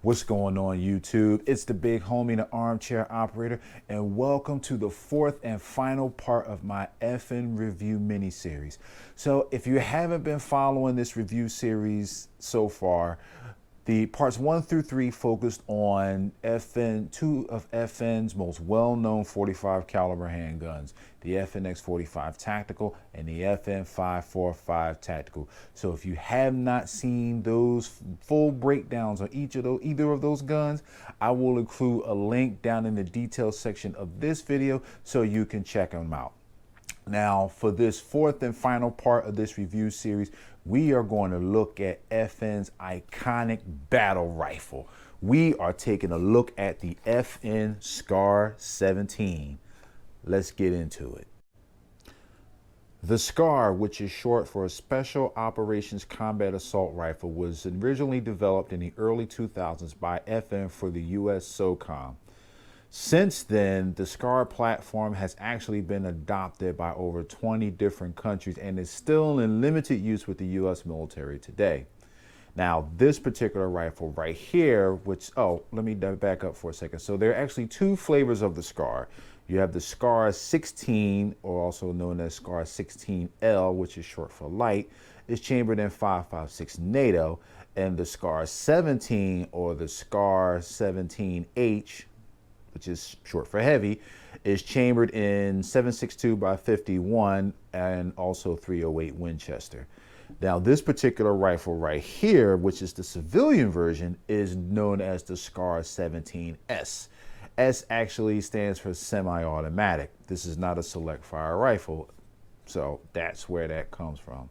What's going on, YouTube? It's the big homie, the armchair operator, and welcome to the fourth and final part of my FN review mini series. So if you haven't been following this review series so far, the parts 1 through 3 focused on two of FN's most well-known 45 caliber handguns, the FNX45 Tactical and the FN545 Tactical. So if you have not seen those full breakdowns on either of those guns, I will include a link down in the details section of this video so you can check them out. Now, for this fourth and final part of this review series, we are going to look at FN's iconic battle rifle. We are taking a look at the FN SCAR17. Let's get into it. The SCAR, which is short for a Special Operations Combat Assault Rifle, was originally developed in the early 2000s by FN for the US SOCOM. Since then, the SCAR platform has actually been adopted by over 20 different countries and is still in limited use with the US military today. Now, this particular rifle right here, let me back up for a second. So there are actually two flavors of the SCAR. You have the SCAR16, or also known as SCAR16L, which is short for light, is chambered in 5.56 NATO, and the SCAR17, or the SCAR17H, which is short for heavy, is chambered in 7.62 by 51 and also 308 Winchester. Now, this particular rifle right here, which is the civilian version, is known as the SCAR17S. S actually stands for semi-automatic. This is not a select fire rifle, so that's where that comes from.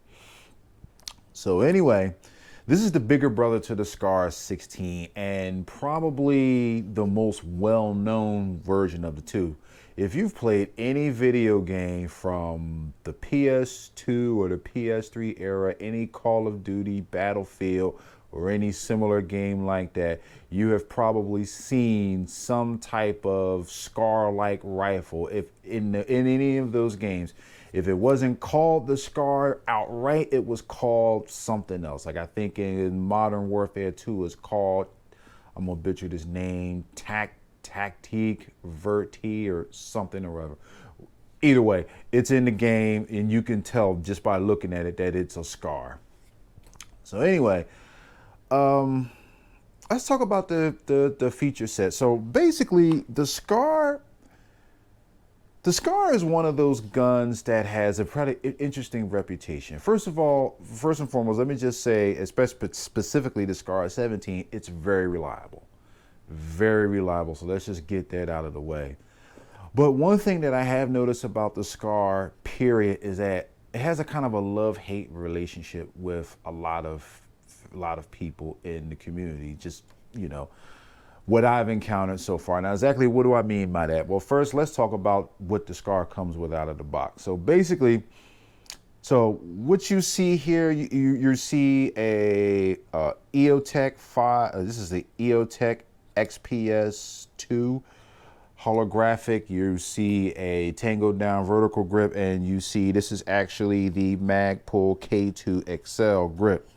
So anyway, this is the bigger brother to the SCAR16 and probably the most well-known version of the two. If you've played any video game from the PS2 or the PS3 era, any Call of Duty, Battlefield, or any similar game like that, you have probably seen some type of SCAR-like rifle if in any of those games. If it wasn't called the SCAR outright, it was called something else. Like I think in Modern Warfare 2 is called, I'm gonna butcher this name, Tactique Verti or something or whatever. Either way, it's in the game and you can tell just by looking at it that it's a SCAR. So anyway, let's talk about the feature set. So basically the SCAR is one of those guns that has a pretty interesting reputation. First and foremost, let me just say, especially specifically the SCAR17, it's very reliable. Very reliable. So let's just get that out of the way. But one thing that I have noticed about the SCAR, period, is that it has a kind of a love-hate relationship with a lot of people in the community. Just, you know, what I've encountered so far. Now, exactly what do I mean by that? Well, first, let's talk about what the SCAR comes with out of the box. So basically, what you see here, you see a EOTech 5. This is the EOTech XPS2 holographic. You see a Tango down vertical grip, and you see this is actually the Magpul K2 XL grip.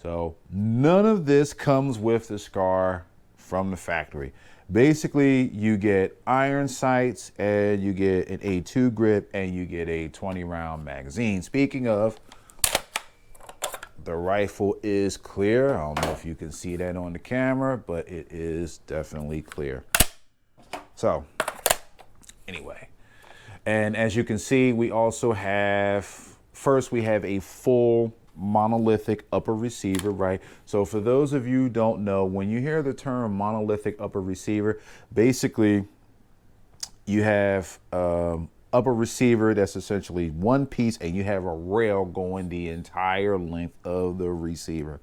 So none of this comes with the SCAR from the factory. Basically, you get iron sights and you get an A2 grip and you get a 20-round magazine. Speaking of, the rifle is clear. I don't know if you can see that on the camera, but it is definitely clear. So anyway, and as you can see, we also have, first we have a full monolithic upper receiver, right? So for those of you who don't know, when you hear the term monolithic upper receiver, basically you have upper receiver that's essentially one piece and you have a rail going the entire length of the receiver.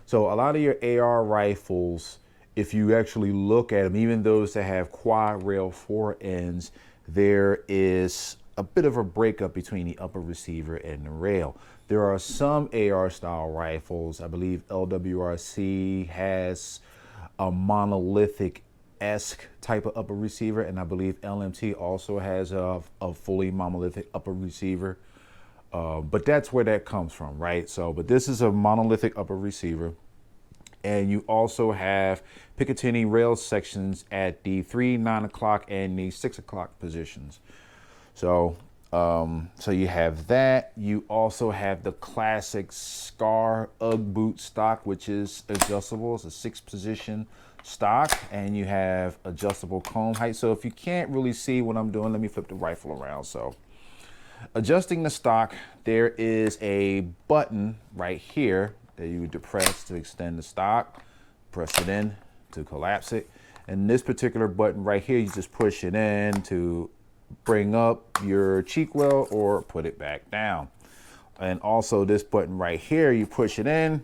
So a lot of your AR rifles, if you actually look at them, even those that have quad rail fore ends, there is a bit of a breakup between the upper receiver and the rail. There are some AR style rifles, I believe LWRC has a monolithic-esque type of upper receiver, and I believe LMT also has a fully monolithic upper receiver. But that's where that comes from, right? So, but this is a monolithic upper receiver. And you also have Picatinny rail sections at the 3, 9 o'clock, and the 6 o'clock positions. So, so you have that. You also have the classic SCAR UGG boot stock, which is adjustable. It's a 6-position stock, and you have adjustable comb height. So if you can't really see what I'm doing, let me flip the rifle around. So adjusting the stock, there is a button right here that you would depress to extend the stock, press it in to collapse it. And this particular button right here, you just push it in to bring up your cheek well or put it back down. And also this button right here, you push it in,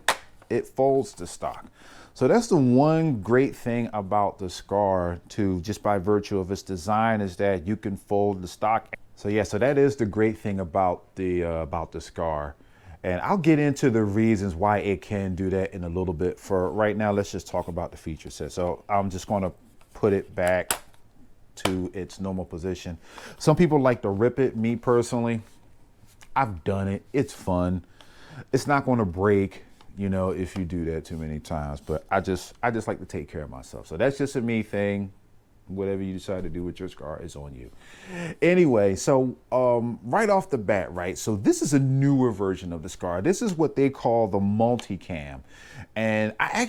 it folds the stock. So that's the one great thing about the SCAR too, just by virtue of its design, is that you can fold the stock. So yeah, so that is the great thing about the SCAR. And I'll get into the reasons why it can do that in a little bit. For right now, let's just talk about the feature set. So I'm just going to put it back to its normal position. Some people like to rip it. Me personally, I've done it. It's fun. It's not going to break, you know, if you do that too many times. But I just like to take care of myself. So that's just a me thing. Whatever you decide to do with your SCAR is on you. Anyway, so right off the bat, right? So this is a newer version of the SCAR. This is what they call the multicam. And I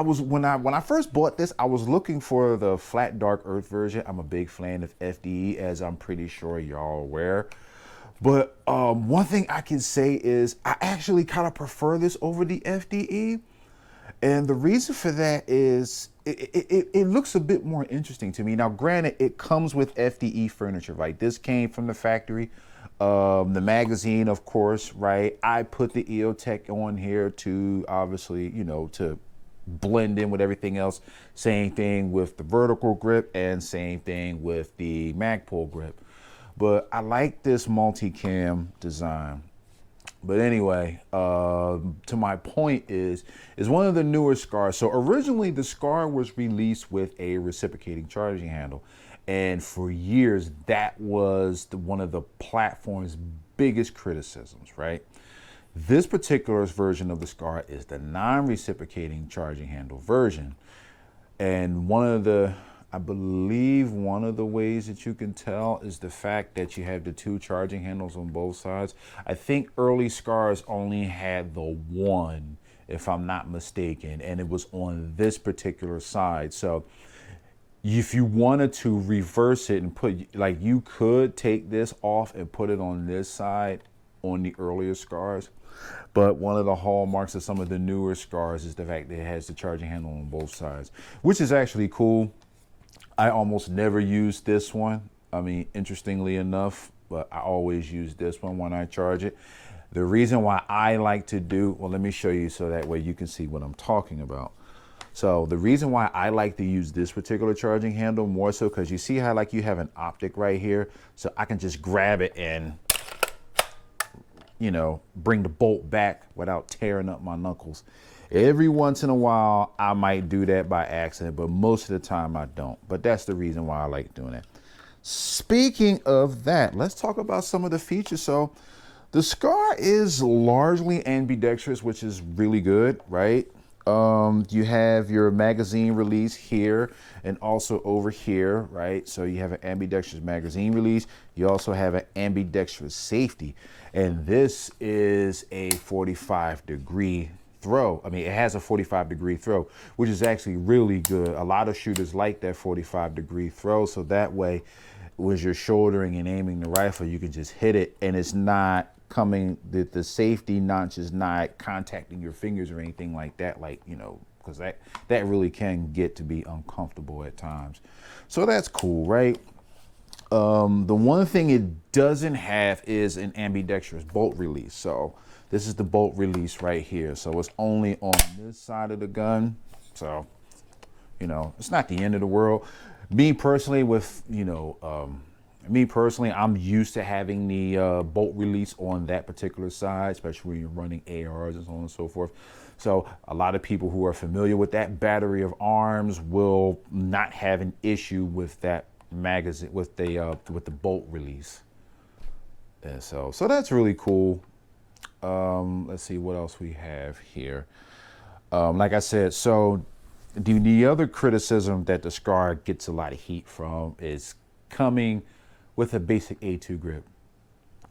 was when I first bought this, I was looking for the flat dark earth version. I'm a big fan of FDE, as I'm pretty sure y'all are aware. But one thing I can say is I actually kind of prefer this over the FDE. And the reason for that is it looks a bit more interesting to me. Now, granted, it comes with FDE furniture, right? This came from the factory. The magazine, of course, right? I put the EOTech on here to obviously, you know, to blend in with everything else. Same thing with the vertical grip and same thing with the Magpul grip. But I like this multicam design. But anyway, to my point is one of the newer SCARs. So originally the SCAR was released with a reciprocating charging handle. And for years, that was one of the platform's biggest criticisms, right? This particular version of the SCAR is the non-reciprocating charging handle version. And I believe one of the ways that you can tell is the fact that you have the 2 charging handles on both sides. I think early SCARs only had the one, if I'm not mistaken, and it was on this particular side. So if you wanted to reverse it and put, like, you could take this off and put it on this side on the earlier SCARs. But one of the hallmarks of some of the newer SCARs is the fact that it has the charging handle on both sides, which is actually cool. I almost never use this one. I mean, interestingly enough, but I always use this one when I charge it. The reason why I like to do, well, let me show you so that way you can see what I'm talking about. So the reason why I like to use this particular charging handle more so, because you see how like you have an optic right here. So I can just grab it and, you know, bring the bolt back without tearing up my knuckles. Every once in a while, I might do that by accident, but most of the time I don't. But that's the reason why I like doing it. Speaking of that, let's talk about some of the features. So the SCAR is largely ambidextrous, which is really good, right? You have your magazine release here and also over here, right? So you have an ambidextrous magazine release. You also have an ambidextrous safety. And this is a 45-degree throw. I mean, it has a 45-degree throw, which is actually really good. A lot of shooters like that 45-degree throw. So that way, when you're shouldering and aiming the rifle, you can just hit it and it's not coming, the safety notch is not contacting your fingers or anything like that, like, you know, because that really can get to be uncomfortable at times. So that's cool, right? The one thing it doesn't have is an ambidextrous bolt release. So this is the bolt release right here. So it's only on this side of the gun. So, you know, it's not the end of the world. Me personally, I'm used to having the bolt release on that particular side, especially when you're running ARs and so on and so forth. So a lot of people who are familiar with that battery of arms will not have an issue with that magazine, with the bolt release. And so that's really cool. Let's see what else we have here. Like I said, so the other criticism that the SCAR gets a lot of heat from is coming with a basic A2 grip.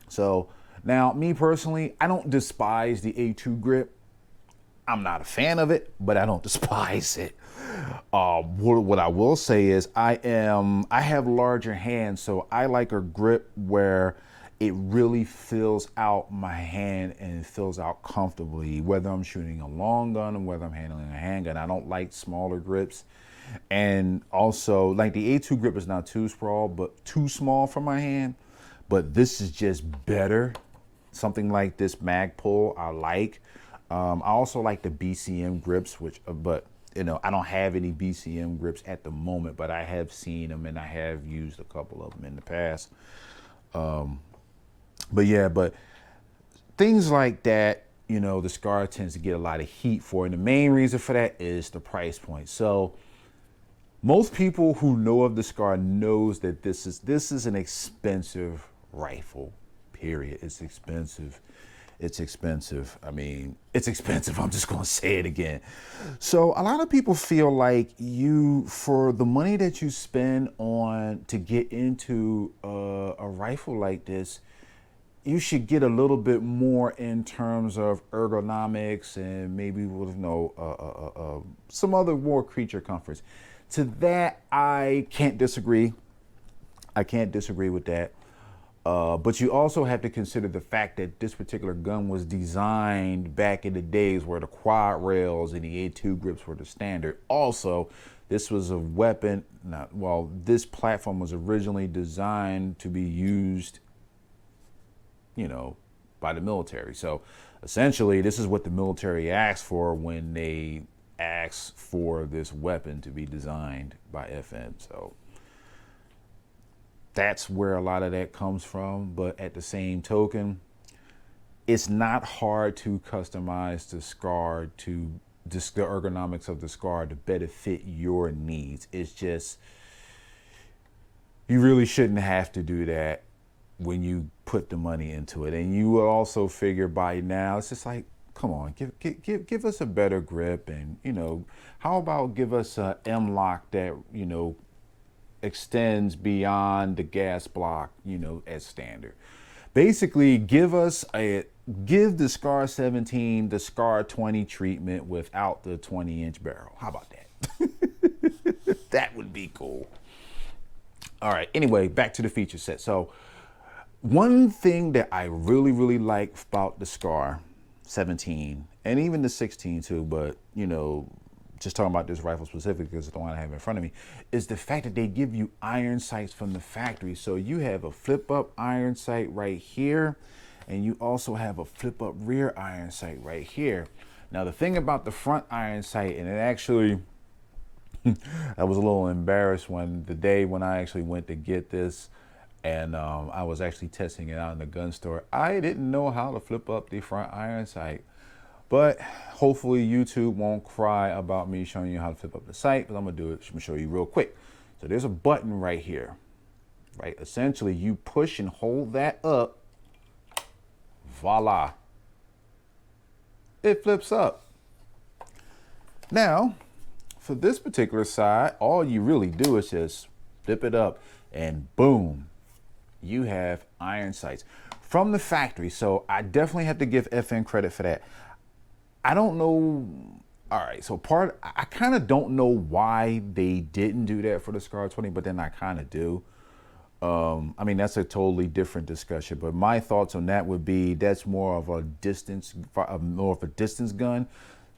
So now, me personally, I don't despise the A2 grip. I'm not a fan of it, but I don't despise it. What I will say is I have larger hands, so I like a grip where it really fills out my hand and it fills out comfortably, whether I'm shooting a long gun or whether I'm handling a handgun. I don't like smaller grips. And also, like, the A2 grip is not too small for my hand, but this is just better. Something like this mag pull I like. I also like the BCM grips, but you know, I don't have any BCM grips at the moment, but I have seen them and I have used a couple of them in the past. But yeah, but things like that, you know, the SCAR tends to get a lot of heat for, and the main reason for that is the price point. So most people who know of the SCAR knows that this is an expensive rifle, period. It's expensive. It's expensive. I mean, it's expensive. I'm just going to say it again. So a lot of people feel like for the money that you spend on to get into a rifle like this, you should get a little bit more in terms of ergonomics and maybe, you know, some other more creature comforts. To that, I can't disagree. I can't disagree with that. But you also have to consider the fact that this particular gun was designed back in the days where the quad rails and the A2 grips were the standard. Also, this was a weapon, this platform was originally designed to be used, you know, by the military. So essentially, this is what the military asked for when they asked for this weapon to be designed by FN. So that's where a lot of that comes from. But at the same token, it's not hard to customize the SCAR to the ergonomics of the SCAR to better fit your needs. It's just, you really shouldn't have to do that when you put the money into it. And you will also figure by now, it's just like, come on, give us a better grip. And, you know, how about give us a M-lock that, you know, extends beyond the gas block, you know, as standard. Basically, give the SCAR17 the SCAR20 treatment without the 20-inch barrel. How about that? That would be cool. All right, anyway, back to the feature set. So one thing that I really, really like about the SCAR17 and even the 16 too, but, you know, just talking about this rifle specifically because it's the one I have in front of me, is the fact that they give you iron sights from the factory. So you have a flip up iron sight right here, and you also have a flip up rear iron sight right here. Now the thing about the front iron sight, and it actually, I was a little embarrassed the day when I actually went to get this, and I was actually testing it out in the gun store. I didn't know how to flip up the front iron sight. But hopefully YouTube won't cry about me showing you how to flip up the sight, but I'm gonna do it. I'm gonna show you real quick. So there's a button right here, right? Essentially, you push and hold that up. Voila. It flips up. Now, for this particular side, all you really do is just flip it up and boom, you have iron sights from the factory. So I definitely have to give FN credit for that. I don't know. All right, so I kind of don't know why they didn't do that for the SCAR20, but then I kind of do. I mean, that's a totally different discussion, but my thoughts on that would be that's more of a distance gun.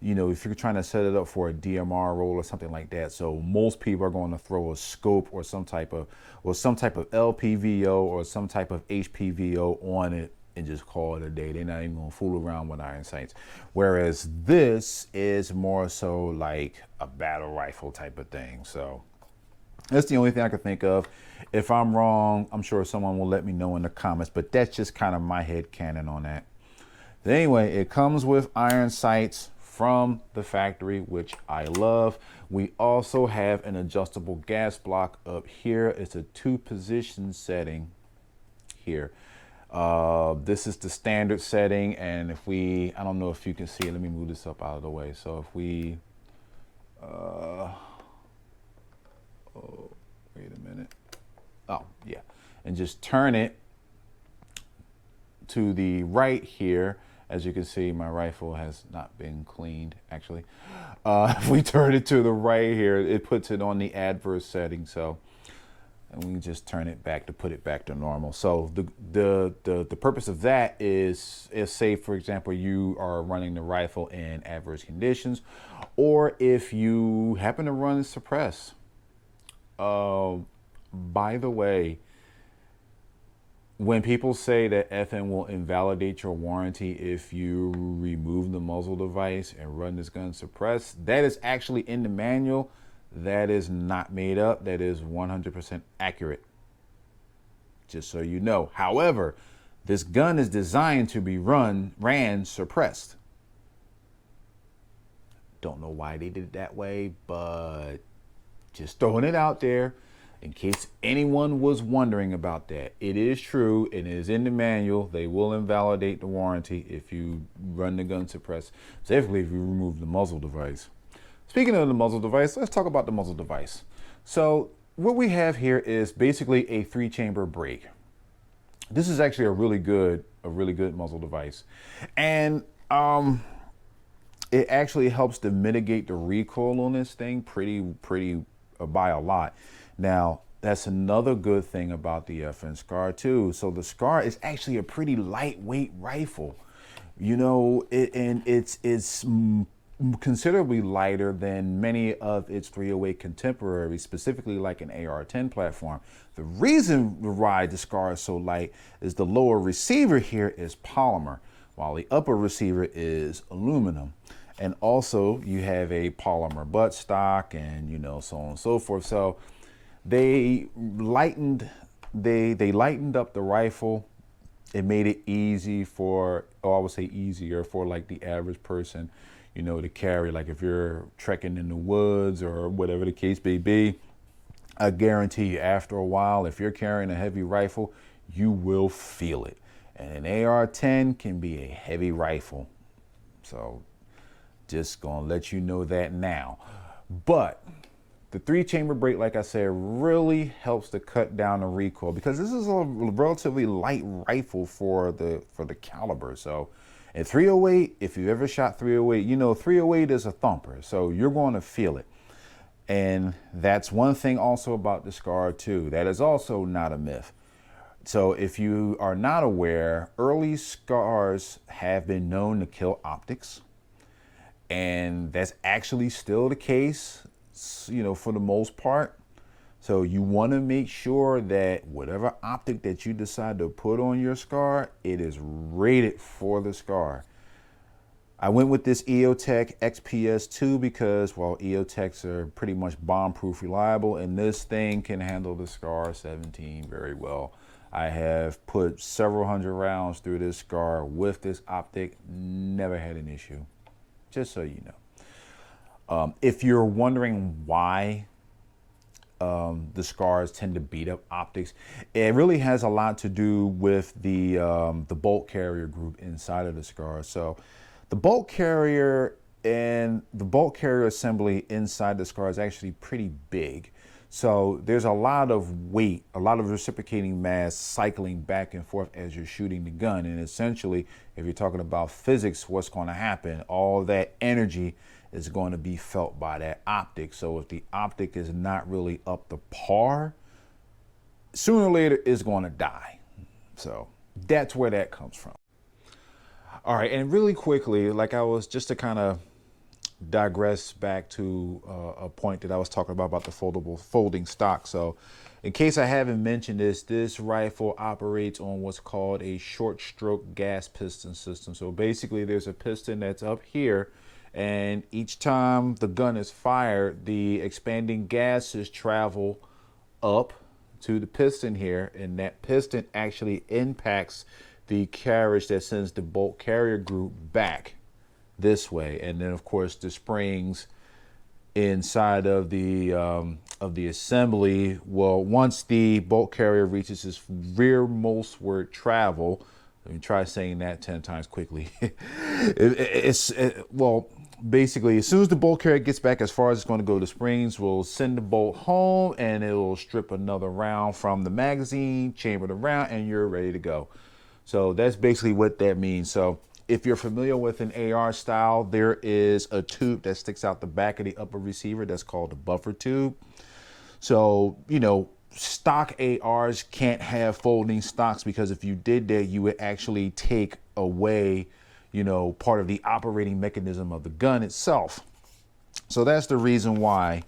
You know, if you're trying to set it up for a DMR role or something like that. So most people are going to throw a scope or some type of LPVO or some type of HPVO on it and just call it a day. They're not even gonna fool around with iron sights. Whereas this is more so like a battle rifle type of thing. So that's the only thing I can think of. If I'm wrong, I'm sure someone will let me know in the comments, but that's just kind of my head canon on that. But anyway, it comes with iron sights from the factory, which I love. We also have an adjustable gas block up here. It's a 2-position setting here. This is the standard setting, and if we, I don't know if you can see it, let me move this up out of the way. So if we, oh, wait a minute. Oh, yeah. And just turn it to the right here. As you can see, my rifle has not been cleaned, actually. If we turn it to the right here, it puts it on the adverse setting. So, and we can just turn it back to put it back to normal. So the purpose of that is say, for example, you are running the rifle in adverse conditions, or if you happen to run suppress. By the way, when people say that FN will invalidate your warranty if you remove the muzzle device and run this gun suppressed, that is actually in the manual. That is not made up. That is 100% accurate. Just so you know. However, this gun is designed to be ran suppressed. Don't know why they did it that way, but just throwing it out there. In case anyone was wondering about that, it is true. It is in the manual. They will invalidate the warranty if you run the gun suppressed, specifically if you remove the muzzle device. Speaking of the muzzle device, let's talk about the muzzle device. So what we have here is basically a 3-chamber brake. This is actually a really good muzzle device, and it actually helps to mitigate the recoil on this thing pretty by a lot. Now, that's another good thing about the FN SCAR too. So the SCAR is actually a pretty lightweight rifle, you know, it's considerably lighter than many of its 308 contemporaries, specifically like an AR-10 platform. The reason why the SCAR is so light is the lower receiver here is polymer, while the upper receiver is aluminum. And also you have a polymer buttstock and, you know, so on and so forth. So they lightened up the rifle. It made it easy for, I would say easier for like the average person, you know, to carry. Like if you're trekking in the woods or whatever the case may be, I guarantee you after a while, if you're carrying a heavy rifle, you will feel it. And an AR-10 can be a heavy rifle. So just gonna let you know that now. But the 3-chamber brake, like I said, really helps to cut down the recoil, because this is a relatively light rifle for the caliber. So at 308, if you've ever shot 308, you know 308 is a thumper, so you're going to feel it. And that's one thing also about the SCAR too. That is also not a myth. So if you are not aware, early SCARs have been known to kill optics. And that's actually still the case, you know, for the most part. So you want to make sure that whatever optic that you decide to put on your SCAR, it is rated for the SCAR. I went with this EOTech XPS2 because, well, EOTechs are pretty much bomb-proof reliable, and this thing can handle the SCAR17 very well. I have put several hundred rounds through this SCAR with this optic, never had an issue. Just so you know. If you're wondering why the SCARs tend to beat up optics, it really has a lot to do with the bolt carrier group inside of the SCAR. So the bolt carrier and the bolt carrier assembly inside the SCAR is actually pretty big. So there's a lot of weight, a lot of reciprocating mass cycling back and forth as you're shooting the gun. And essentially, if you're talking about physics, what's going to happen? All that energy is going to be felt by that optic. So if the optic is not really up to par, sooner or later it's going to die. So that's where that comes from. All right, and really quickly, like I was just to kind of digress back to a point that I was talking about the folding stock. So in case I haven't mentioned this rifle operates on what's called a short stroke gas piston system. So basically there's a piston that's up here, and each time the gun is fired, the expanding gases travel up to the piston here, and that piston actually impacts the carriage that sends the bolt carrier group back this way. And then of course the springs inside of the assembly. Well, once the bolt carrier reaches its rearmostward travel, let me try saying that 10 times quickly. Well, basically, as soon as the bolt carrier gets back as far as it's going to go, the springs will send the bolt home and it will strip another round from the magazine, chamber the round, and you're ready to go. So that's basically what that means. So if you're familiar with an AR style, there is a tube that sticks out the back of the upper receiver that's called the buffer tube. So, stock ARs can't have folding stocks, because if you did that, you would actually take away, part of the operating mechanism of the gun itself. So that's the reason why,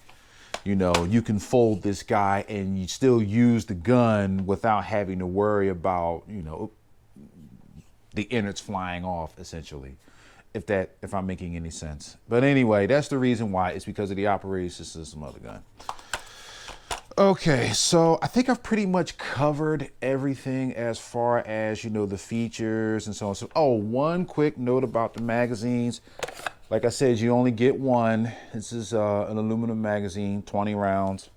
you can fold this guy and you still use the gun without having to worry about, the innards flying off, essentially, if I'm making any sense. But anyway, that's the reason why. It's because of the operating system of the gun. Okay, so I think I've pretty much covered everything as far as, the features and so on. So, one quick note about the magazines. Like I said, you only get one. This is an aluminum magazine, 20 rounds.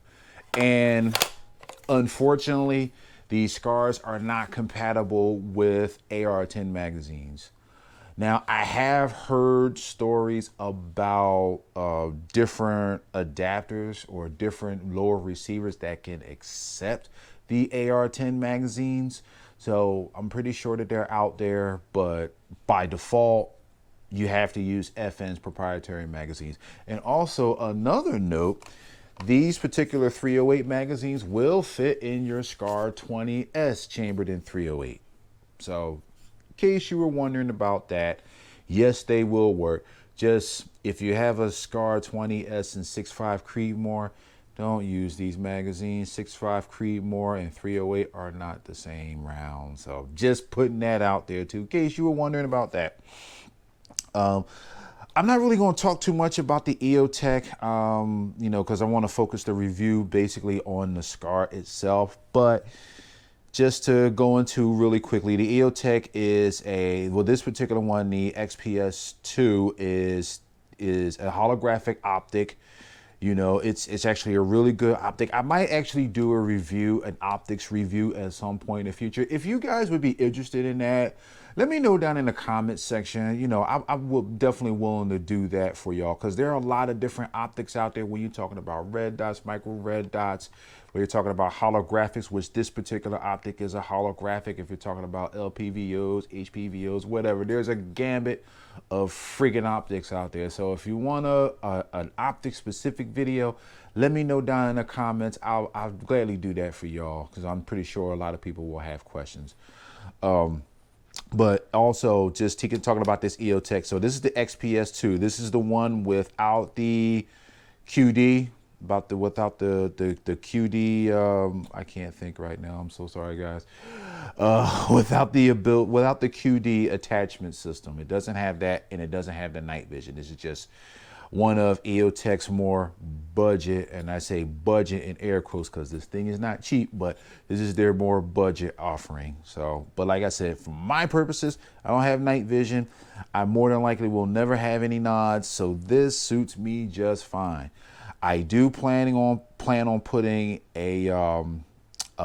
And unfortunately, these SCARs are not compatible with AR-10 magazines. Now, I have heard stories about different adapters or different lower receivers that can accept the AR-10 magazines. So I'm pretty sure that they're out there, but by default, you have to use FN's proprietary magazines. And also another note, these particular 308 magazines will fit in your SCAR17S chambered in 308. So in case you were wondering about that, yes, they will work. Just if you have a SCAR20S and 6.5 Creedmoor, don't use these magazines. 6.5 Creedmoor and 308 are not the same round. So just putting that out there too, in case you were wondering about that. I'm not really going to talk too much about the EOTech, because I want to focus the review basically on the SCAR itself. But just to go into really quickly, the EOTech is this particular one, the XPS2 is a holographic optic. It's actually a really good optic. I might actually do an optics review at some point in the future. If you guys would be interested in that, let me know down in the comments section. I will definitely willing to do that for y'all, because there are a lot of different optics out there when you're talking about red dots, micro red dots, when you're talking about holographics, which this particular optic is a holographic. If you're talking about LPVOs, HPVOs, whatever, there's a gambit of friggin' optics out there. So if you want an optic specific video, let me know down in the comments. I'll gladly do that for y'all, because I'm pretty sure a lot of people will have questions. But also just talking about this EOTech. So this is the XPS2. This is the one without the QD, without the QD. I can't think right now. I'm so sorry, guys. Without the QD attachment system. It doesn't have that, and it doesn't have the night vision. This is just one of EOTech's more budget, and I say budget in air quotes because this thing is not cheap, but this is their more budget offering. So, but like I said, for my purposes, I don't have night vision. I more than likely will never have any nods, so this suits me just fine. I do plan on putting a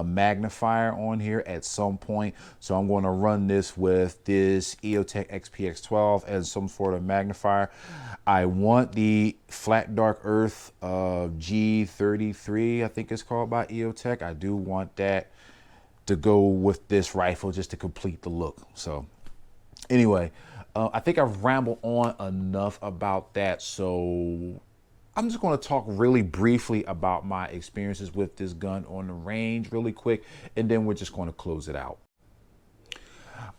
magnifier on here at some point, so I'm going to run this with this EOTech XPX12 as some sort of magnifier. I want the Flat Dark Earth G33, I think it's called, by EOTech. I do want that to go with this rifle just to complete the look. So anyway, I think I've rambled on enough about that, so I'm just going to talk really briefly about my experiences with this gun on the range really quick, and then we're just going to close it out.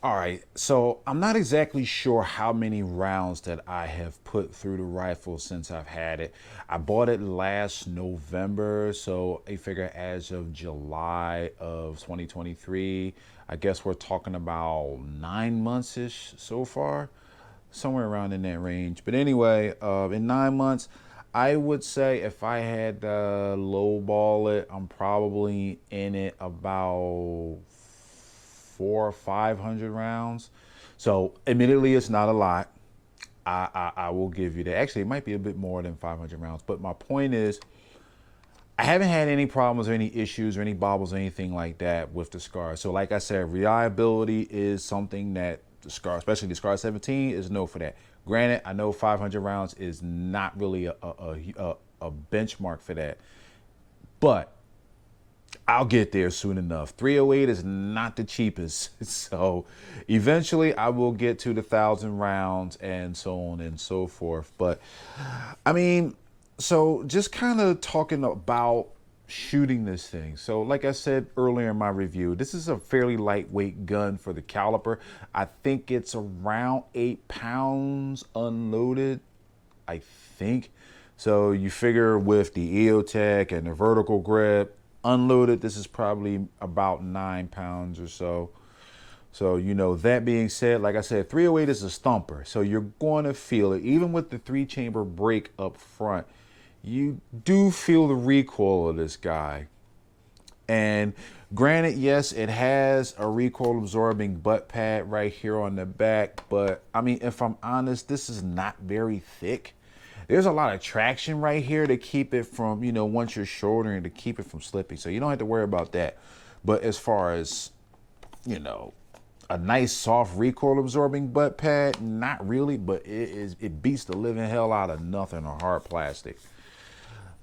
All right, so I'm not exactly sure how many rounds that I have put through the rifle since I've had it. I bought it last November, so I figure as of July of 2023, I guess we're talking about 9 months-ish so far, somewhere around in that range. But anyway, in 9 months, I would say if I had to lowball it, I'm probably in it about 400 or 500 rounds. So admittedly, it's not a lot. I will give you that. Actually, it might be a bit more than 500 rounds, but my point is, I haven't had any problems or any issues or any bobbles or anything like that with the SCAR. So like I said, reliability is something that the SCAR, especially the SCAR17, is known for that. Granted, I know 500 rounds is not really a benchmark for that, but I'll get there soon enough. 308 is not the cheapest. So eventually I will get to the 1,000 rounds and so on and so forth. But I mean, so just kind of talking about shooting this thing. So like I said earlier in my review, this is a fairly lightweight gun for the caliber. I think it's around 8 pounds unloaded, I think. So you figure with the EOTech and the vertical grip, unloaded, this is probably about 9 pounds or so. So, you know, that being said, like I said, 308 is a stumper. So you're going to feel it. Even with the 3-chamber break up front, you do feel the recoil of this guy. And granted, yes, it has a recoil absorbing butt pad right here on the back. But I mean, if I'm honest, this is not very thick. There's a lot of traction right here to keep it from, you know, once you're shouldering, to keep it from slipping. So you don't have to worry about that. But as far as, you know, a nice soft recoil absorbing butt pad, not really, but it beats the living hell out of nothing or hard plastic.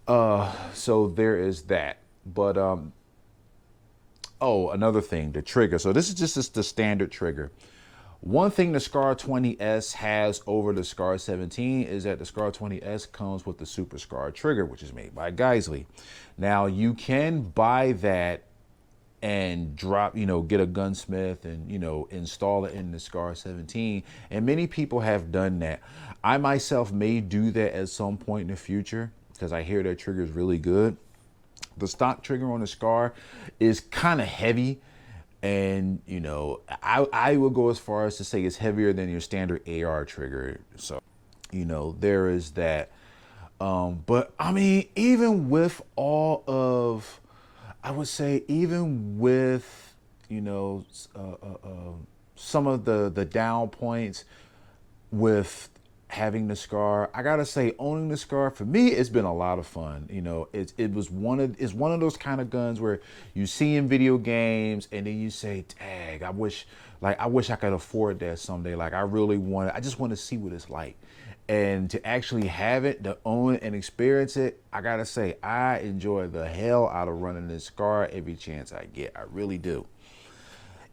So there is that. But oh, another thing, the trigger. So this is just the standard trigger. One thing the SCAR20S has over the SCAR17 is that the SCAR20S comes with the Super SCAR trigger, which is made by Geisley. Now you can buy that and drop, you know, get a gunsmith and, you know, install it in the SCAR17. And many people have done that. I myself may do that at some point in the future because I hear that trigger is really good. The stock trigger on the SCAR is kind of heavy. And, you know, I would go as far as to say it's heavier than your standard AR trigger. So, you know, there is that. But I mean, even with all of, I would say, even with, you know, some of the down points with having the SCAR, I gotta say, owning the SCAR, for me, it's been a lot of fun. You know, it's one of those kind of guns where you see in video games and then you say, dang, I wish I could afford that someday. Like, I just want to see what it's like. And to actually have it, to own it and experience it, I gotta say, I enjoy the hell out of running this SCAR every chance I get. I really do.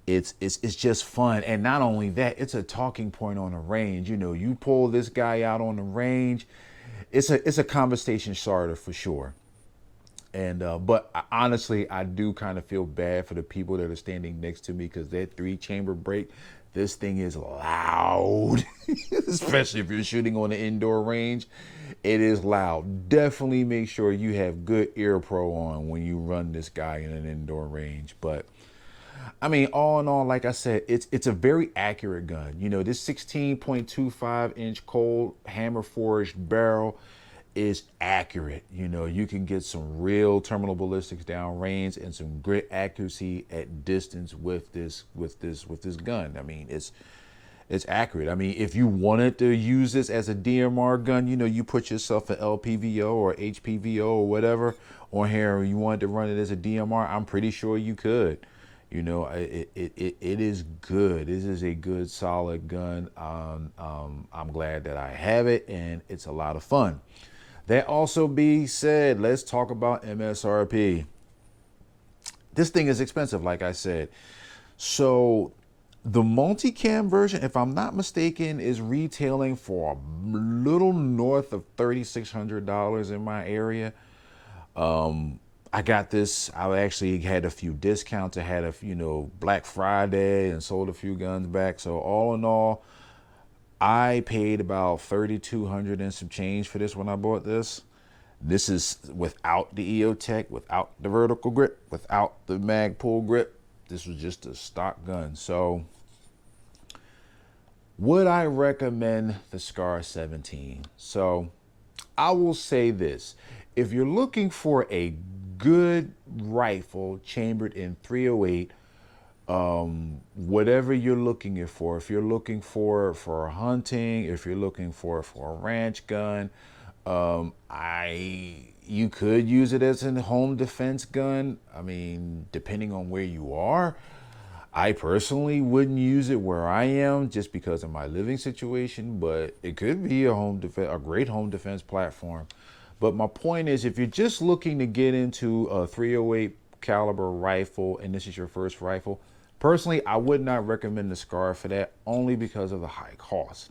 It's just fun. And not only that, it's a talking point on the range. You know, you pull this guy out on the range, it's a conversation starter for sure. And but honestly, I do kind of feel bad for the people that are standing next to me, because that 3-chamber break, this thing is loud, especially if you're shooting on an indoor range. It is loud. Definitely make sure you have good ear pro on when you run this guy in an indoor range. But I mean, all in all, like I said, it's a very accurate gun. You know, this 16.25-inch cold hammer forged barrel is accurate. You know, you can get some real terminal ballistics down range and some great accuracy at distance with this gun. I mean, it's accurate. I mean, if you wanted to use this as a DMR gun, you know, you put yourself an LPVO or HPVO or whatever on here, and you wanted to run it as a DMR, I'm pretty sure you could. You know, it is good. This is a good, solid gun. I'm glad that I have it, and it's a lot of fun. That also being said, let's talk about MSRP. This thing is expensive, like I said. So the multicam version, if I'm not mistaken, is retailing for a little north of $3,600 in my area. I got this, I actually had a few discounts. I had Black Friday and sold a few guns back. So all in all, I paid about $3,200 and some change for this when I bought this. This is without the EOTech, without the vertical grip, without the mag pull grip. This was just a stock gun. So would I recommend the SCAR17? So I will say this. If you're looking for a good rifle chambered in 308, Whatever you're looking for, if you're looking for hunting, if you're looking for a ranch gun, you could use it as a home defense gun. I mean, depending on where you are. I personally wouldn't use it where I am just because of my living situation, but it could be a great home defense platform. But my point is, if you're just looking to get into a 308 caliber rifle and this is your first rifle, personally, I would not recommend the SCAR for that, only because of the high cost.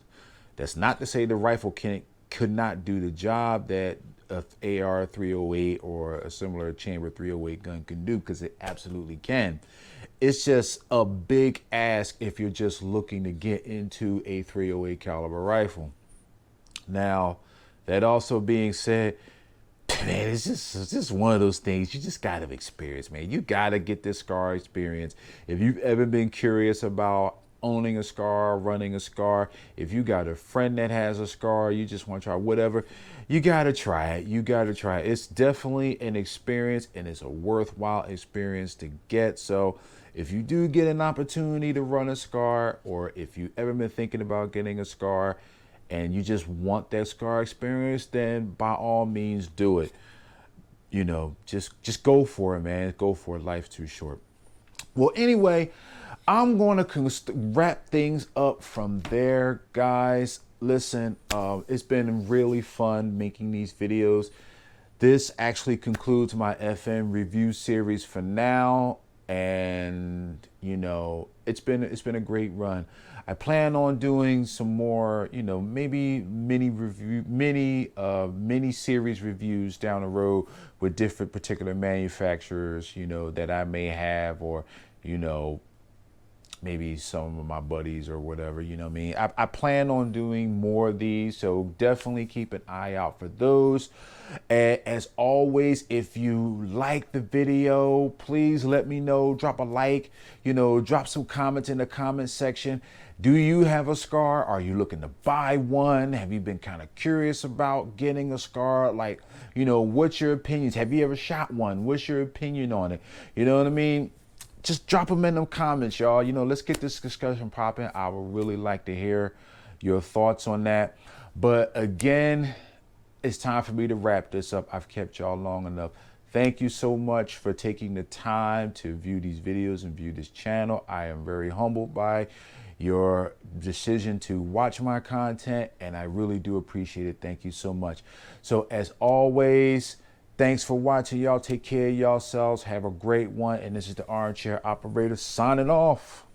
That's not to say the rifle could not do the job that a AR 308 or a similar chamber 308 gun can do, because it absolutely can. It's just a big ask if you're just looking to get into a 308 caliber rifle. Now, that also being said, man, it's just one of those things you just gotta experience, man. You gotta get this SCAR experience. If you've ever been curious about owning a SCAR, running a SCAR, if you got a friend that has a SCAR, you just want to try whatever, you gotta try it. You gotta try it. It's definitely an experience, and it's a worthwhile experience to get. So if you do get an opportunity to run a SCAR, or if you've ever been thinking about getting a SCAR and you just want that SCAR experience, then by all means do it. You know, just go for it, man. Go for it. Life's too short. Well, anyway, I'm going to wrap things up from there, guys. Listen, it's been really fun making these videos. This actually concludes my FM review series for now. And, you know, it's been a great run. I plan on doing some more, you know, maybe mini series reviews down the road with different particular manufacturers, you know, that I may have, or, you know, maybe some of my buddies or whatever, you know what I mean? I plan on doing more of these, so definitely keep an eye out for those. And as always, if you like the video, please let me know. Drop a like, you know, drop some comments in the comment section. Do you have a SCAR? Are you looking to buy one? Have you been kind of curious about getting a SCAR? Like, you know, what's your opinions? Have you ever shot one? What's your opinion on it? You know what I mean? Just drop them in them comments, y'all. You know, let's get this discussion popping. I would really like to hear your thoughts on that. But again, it's time for me to wrap this up. I've kept y'all long enough. Thank you so much for taking the time to view these videos and view this channel. I am very humbled by your decision to watch my content, and I really do appreciate it. Thank you so much. So as always, thanks for watching, y'all. Take care of yourselves. Have a great one. And this is the Armchair Operator signing off.